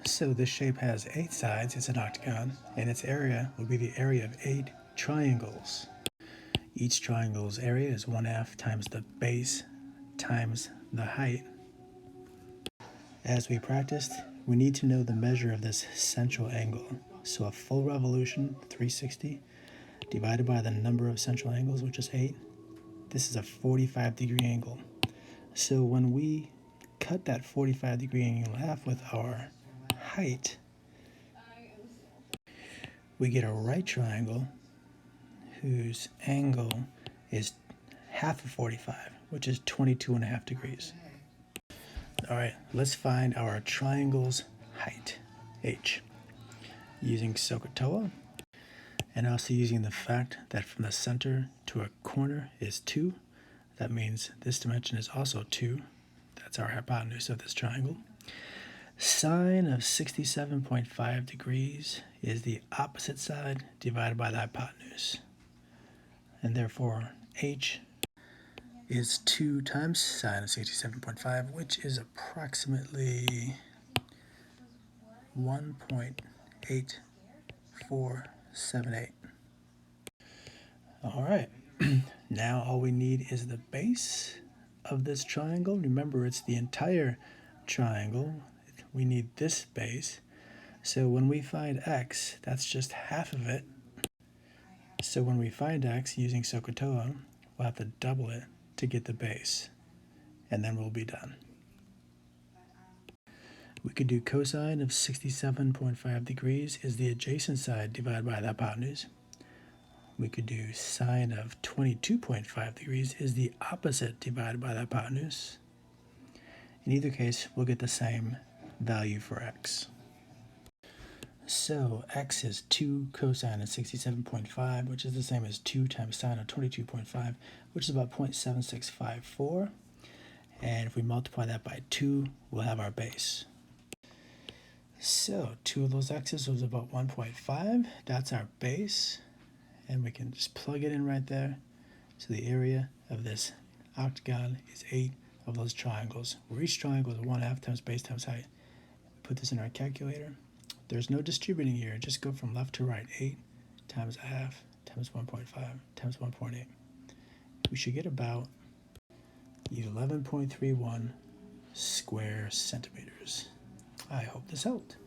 So this shape has 8 sides, it's an octagon, and its area will be the area of 8 triangles. Each triangle's area is 1/2 times the base times the height. As we practiced, we need to know the measure of this central angle. So a full revolution, 360, divided by the number of central angles, which is 8, this is a 45-degree angle. So when we cut that 45-degree angle in half with our height, we get a right triangle whose angle is half of 45, which is 22.5 degrees. All right, let's find our triangle's height, h, using SOHCAHTOA, and also using the fact that from the center to a corner is 2. That means this dimension is also 2. That's our hypotenuse of this triangle. Sine of 67.5 degrees is the opposite side divided by the hypotenuse. And therefore, h is 2 times sine of 67.5, which is approximately 1.8478. All right, now all we need is the base of this triangle. Remember, it's the entire triangle. We need this base. So when we find x, that's just half of it. So when we find x using SOHCAHTOA, we'll have to double it to get the base, and then we'll be done. We could do cosine of 67.5 degrees is the adjacent side divided by the hypotenuse. We could do sine of 22.5 degrees is the opposite divided by the hypotenuse. In either case, we'll get the same value for x. So x is 2 cosine of 67.5, which is the same as 2 times sine of 22.5, which is about 0.7654. And if we multiply that by 2, we'll have our base. So 2 of those x's was about 1.5. That's our base. And we can just plug it in right there. So the area of this octagon is 8 of those triangles, where each triangle is 1/2 times base times height. Put this in our calculator. There's no distributing here. Just go from left to right. 8 times 1/2 times 1.5 times 1.8. We should get about 11.31 square centimeters. I hope this helped.